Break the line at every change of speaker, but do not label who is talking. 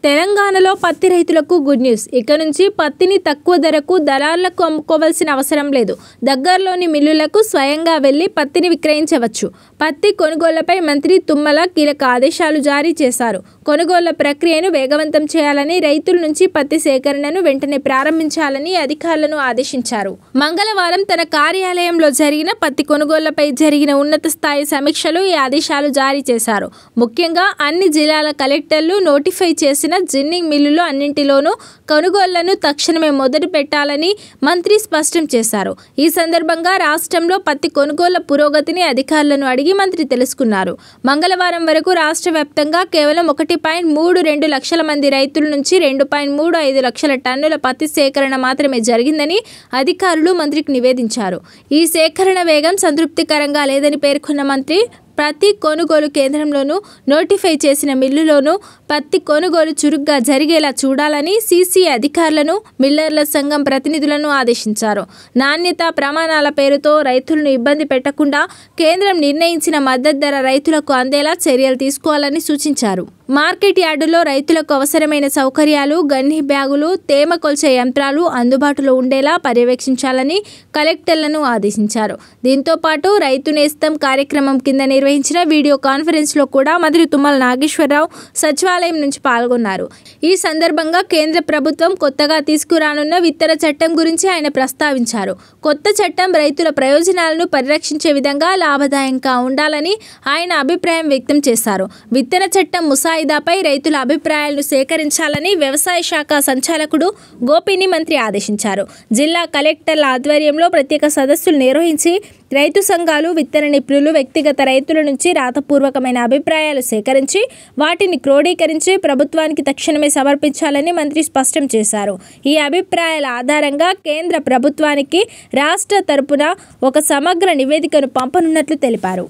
తెలంగాణలో పత్తి రైతులకు గుడ్ న్యూస్. ఇక నుంచి పత్తిని తక్కువ ధరకు దళారులకు అమ్ముకోవాల్సిన అవసరం లేదు. దగ్గరలోని మిల్లులకు స్వయంగా వెళ్లి పత్తిని విక్రయించవచ్చు. పత్తి కొనుగోళ్లపై మంత్రి తుమ్మల కీలక ఆదేశాలు జారీ చేశారు. కొనుగోళ్ల ప్రక్రియను వేగవంతం చేయాలని, రైతుల నుంచి పత్తి సేకరణను వెంటనే ప్రారంభించాలని అధికారులను ఆదేశించారు. మంగళవారం తన కార్యాలయంలో జరిగిన పత్తి కొనుగోళ్లపై జరిగిన ఉన్నత స్థాయి సమీక్షలో ఈ ఆదేశాలు జారీ చేశారు. ముఖ్యంగా అన్ని జిల్లాల కలెక్టర్లు నోటిఫై చేసిన జిన్నింగ్ మిల్లులు అన్నింటిలోనూ కొనుగోళ్లను తక్షణమే మొదలు పెట్టాలని మంత్రి స్పష్టం చేశారు. ఈ సందర్భంగా రాష్ట్రంలో పత్తి కొనుగోళ్ల పురోగతిని అధికారులను అడిగి మంత్రి తెలుసుకున్నారు. మంగళవారం వరకు రాష్ట్ర వ్యాప్తంగా కేవలం 1.32 లక్షల మంది రైతుల నుంచి 2.35 లక్షల టన్నుల పత్తి సేకరణ మాత్రమే జరిగిందని అధికారులు మంత్రికి నివేదించారు. ఈ సేకరణ వేగం సంతృప్తికరంగా లేదని పేర్కొన్న మంత్రి ప్రతి కొనుగోలు కేంద్రంలోనూ నోటిఫై చేసిన మిల్లులోనూ పత్తి కొనుగోలు చురుగ్గా జరిగేలా చూడాలని సీసీ అధికారులను, మిల్లర్ల సంఘం ప్రతినిధులను ఆదేశించారు. నాణ్యత ప్రమాణాల పేరుతో రైతులను ఇబ్బంది పెట్టకుండా కేంద్రం నిర్ణయించిన మద్దతు ధర రైతులకు అందేలా చర్యలు తీసుకోవాలని సూచించారు. మార్కెట్ యార్డులో రైతులకు అవసరమైన సౌకర్యాలు, గన్ని బ్యాగులు, తేమ కొల్చే యంత్రాలు అందుబాటులో ఉండేలా పర్యవేక్షించాలని కలెక్టర్లను ఆదేశించారు. దీంతో పాటు రైతు నేస్తం కార్యక్రమం కింద నిర్వహించిన వీడియో కాన్ఫరెన్స్ లో కూడా మంత్రి తుమ్మల నాగేశ్వరరావు సచివాలయం నుంచి పాల్గొన్నారు. ఈ సందర్భంగా కేంద్ర ప్రభుత్వం కొత్తగా తీసుకురానున్న విత్తన చట్టం గురించి ఆయన ప్రస్తావించారు. కొత్త చట్టం రైతుల ప్రయోజనాలను పరిరక్షించే విధంగా లాభదాయంగా ఉండాలని ఆయన అభిప్రాయం వ్యక్తం చేశారు. విత్తన చట్టం ముసాయిదాపై రైతుల అభిప్రాయాలను సేకరించాలని వ్యవసాయ శాఖ సంచాలకుడు గోపిని మంత్రి ఆదేశించారు. జిల్లా కలెక్టర్ల ఆధ్వర్యంలో ప్రత్యేక సదస్సులు నిర్వహించి రైతు సంఘాలు, విత్తన నిపుణులు, వ్యక్తిగత రైతుల నుంచి రాతపూర్వకమైన అభిప్రాయాలు సేకరించి వాటిని క్రోడీకరించి ప్రభుత్వానికి తక్షణమే సమర్పించాలని మంత్రి స్పష్టం చేశారు. ఈ అభిప్రాయాల ఆధారంగా కేంద్ర ప్రభుత్వానికి రాష్ట్ర తరపున ఒక సమగ్ర నివేదికను పంపనున్నట్లు తెలిపారు.